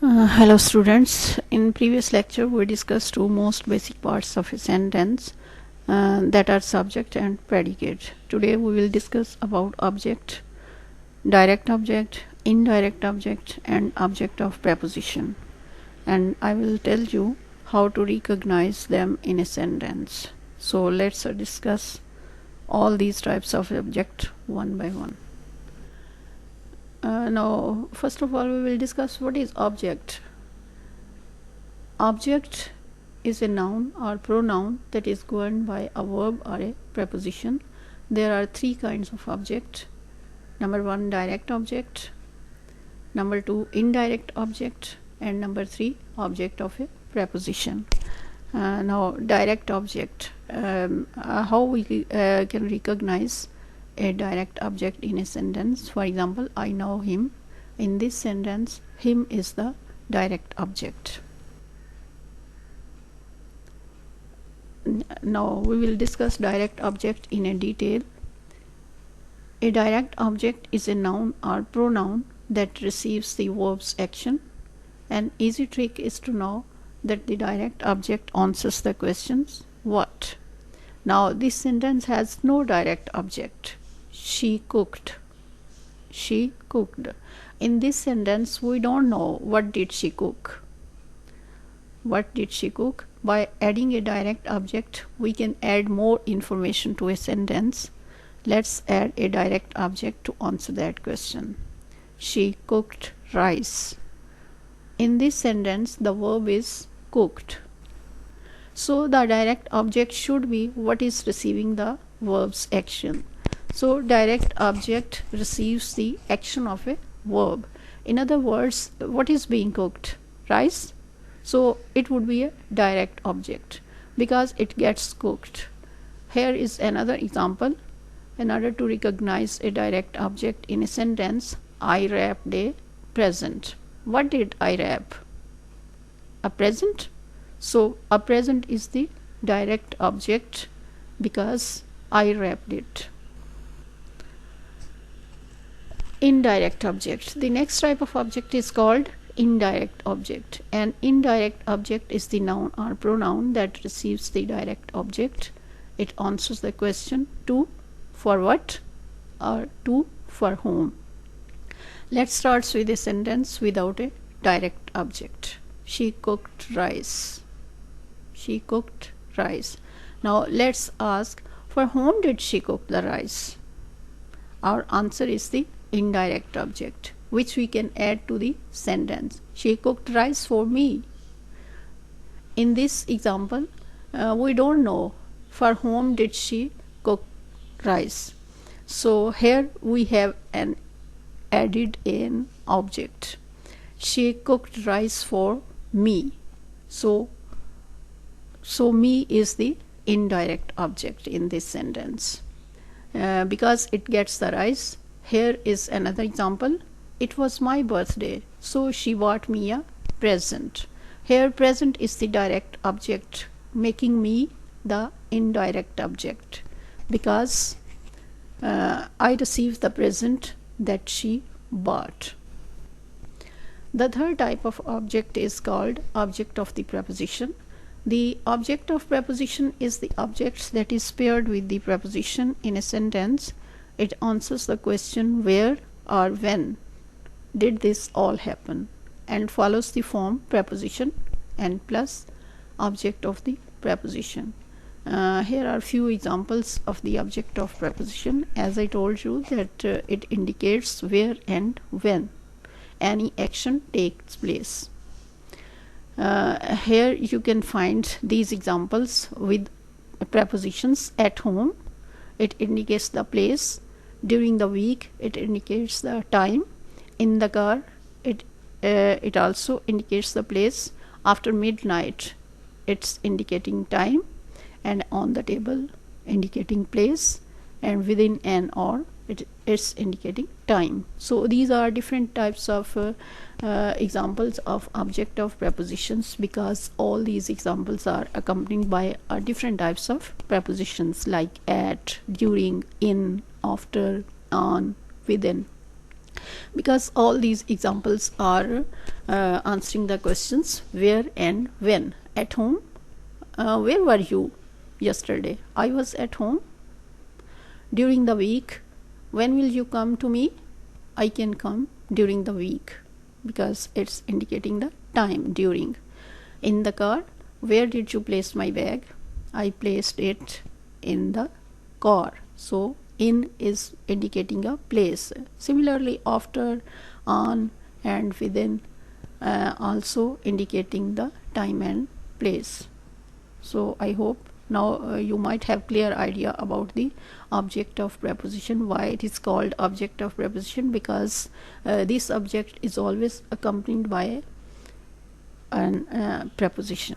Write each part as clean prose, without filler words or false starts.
Hello students. In previous lecture we discussed two most basic parts of a sentence that are subject and predicate. Today we will discuss about object, direct object, indirect object and object of preposition, and I will tell you how to recognize them in a sentence. So let's discuss all these types of object one by one. Now first of all we will discuss what is object. Object is a noun or pronoun that is governed by a verb or a preposition. There are three kinds of object. Number one, direct object. Number two, indirect object. And number three, object of a preposition. Now direct object. How we can recognize a direct object in a sentence. For example, I know him. In this sentence, him is the direct object. Now we will discuss direct object in a detail. A direct object is a noun or pronoun that receives the verb's action. An easy trick is to know that the direct object answers the questions what. Now this sentence has no direct object. She cooked. She cooked. In this sentence we don't know what did she cook. What did she cook? By adding a direct object we can add more information to a sentence. Let's add a direct object to answer that question. She cooked rice. In this sentence the verb is cooked. So the direct object should be what is receiving the verb's action. So direct object receives the action of a verb. In other words, what is being cooked? Rice. So it would be a direct object because it gets cooked. Here is another example. In order to recognize a direct object in a sentence, I wrapped a present. What did I wrap? A present. So a present is the direct object because I wrapped it. Indirect object. The next type of object is called indirect object. An indirect object is the noun or pronoun that receives the direct object. It answers the question to, for what, or to, for whom. Let's start with a sentence without a direct object. She cooked rice. She cooked rice. Now let's ask, for whom did she cook the rice? Our answer is the indirect object, which we can add to the sentence. She cooked rice for me. In this example, we don't know for whom did she cook rice. So here we have an added an object. She cooked rice for me. So me is the indirect object in this sentence because it gets the rice. Here is another example. It was my birthday, so she bought me a present. Here present is the direct object, making me the indirect object because I received the present that she bought. The third type of object is called object of the preposition. The object of preposition is the object that is paired with the preposition in a sentence. It answers the question where or when did this all happen and follows the form preposition and plus object of the preposition. Here are few examples of the object of preposition. As I told you that it indicates where and when any action takes place. Here you can find these examples with prepositions. At home, it indicates the place. During the week, it indicates the time. In the car, it also indicates the place. After midnight, it's indicating time. And on the table, indicating place. And within an hour, it's indicating time. So these are different types of examples of object of prepositions because all these examples are accompanied by different types of prepositions like at, during, in, after, on, within. because all these examples are answering the questions where and when. At home, where were you yesterday? I was at home. During the week, when will you come to me? I can come during the week, because it's indicating the time, during. In the car, where did you place my bag? I placed it in the car. So in is indicating a place. Similarly, after, on, and within also indicating the time and place. So I hope now you might have clear idea about the object of preposition, why it is called object of preposition, because this object is always accompanied by an preposition.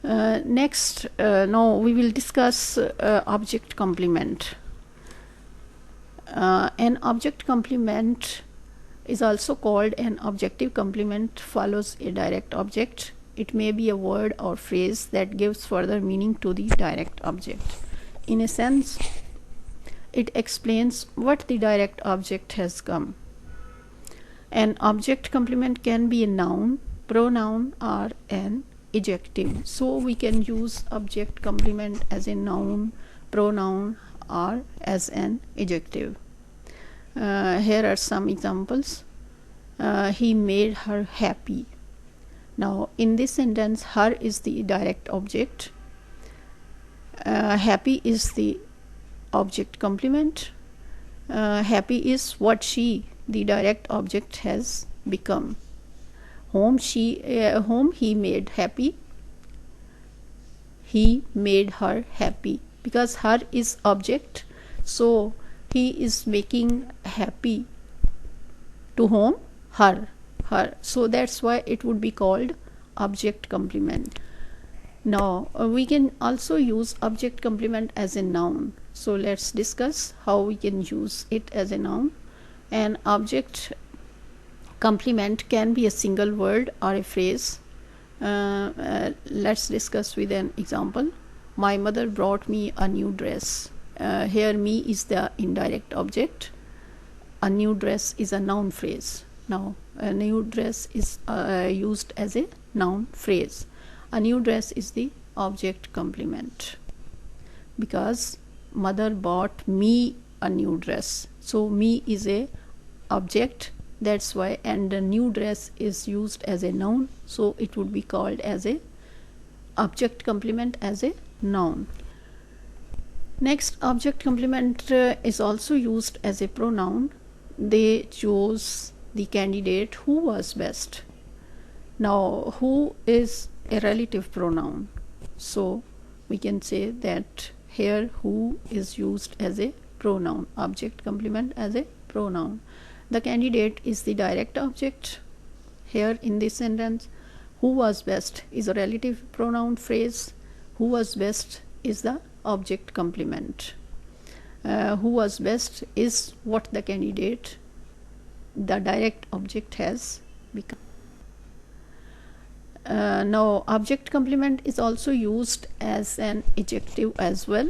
Next, now we will discuss object complement. An object complement is also called an objective complement, follows a direct object. It may be a word or phrase that gives further meaning to the direct object. In a sense, it explains what the direct object has come. An object complement can be a noun, pronoun, or an adjective. So we can use object complement as a noun, pronoun, or as an adjective. Here are some examples. He made her happy. Now in this sentence, her is the direct object, happy is the object complement, happy is what she, the direct object, has become. Whom he made happy, he made her happy, because her is object, so he is making happy to whom? Her. So that's why it would be called object complement. Now we can also use object complement as a noun. So let's discuss how we can use it as a noun. An object complement can be a single word or a phrase. Let's discuss with an example. My mother brought me a new dress. Here me is the indirect object. A new dress is a noun phrase. Now a new dress is used as a noun phrase. A new dress is the object complement, because mother bought me a new dress. So me is a object, that's why, and the new dress is used as a noun, so it would be called as a object complement as a noun. Next, object complement is also used as a pronoun. They chose the candidate who was best. Now who is a relative pronoun, so we can say that here who is used as a pronoun, object complement as a pronoun. The candidate is the direct object. Here in this sentence, who was best is a relative pronoun phrase. Who was best is the object complement. Who was best is what the candidate, the direct object, has become. Now object complement is also used as an adjective as well.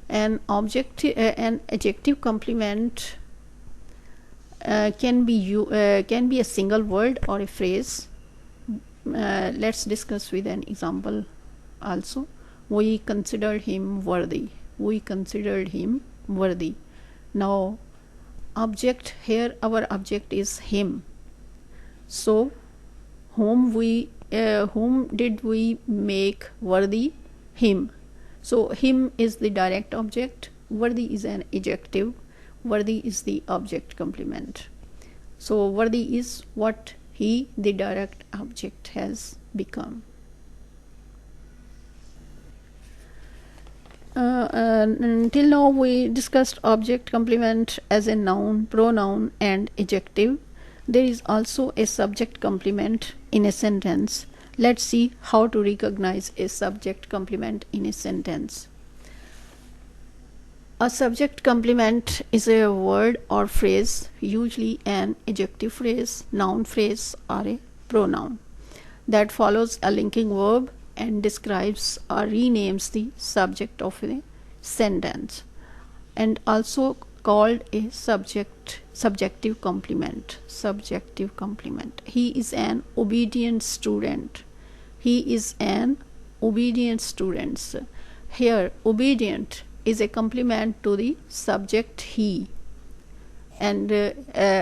An adjective complement can be a single word or a phrase. Let's discuss with an example also. We considered him worthy. We considered him worthy. Now object, here our object is him. So whom did we make worthy? Him. So him is the direct object, worthy is an adjective, worthy is the object complement. So worthy is what he, the direct object, has become. Until now we discussed object complement as a noun, pronoun, and adjective. There is also a subject complement in a sentence. Let's see how to recognize a subject complement in a sentence. A subject complement is a word or phrase, usually an adjective phrase, noun phrase, or a pronoun, that follows a linking verb and describes or renames the subject of a sentence. And also called a subjective complement. Subjective complement. He is an obedient student. He is an obedient student. Here obedient is a complement to the subject he, and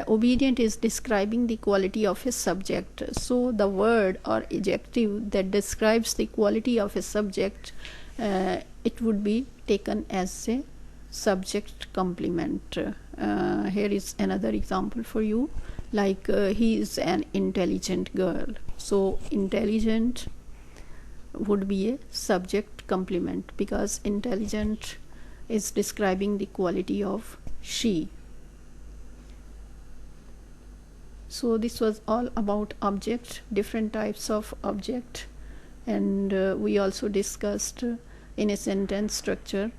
obedient is describing the quality of a subject. So the word or adjective that describes the quality of a subject, it would be taken as a subject complement. Here is another example for you, like he is an intelligent girl. So intelligent would be a subject complement because intelligent is describing the quality of she. So this was all about object, different types of object, and we also discussed in a sentence structure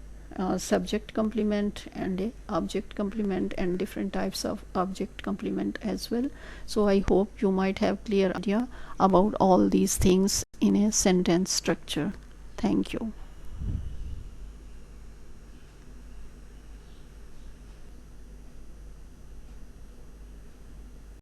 subject complement and a object complement and different types of object complement as well. So I hope you might have clear idea about all these things in a sentence structure. Thank you.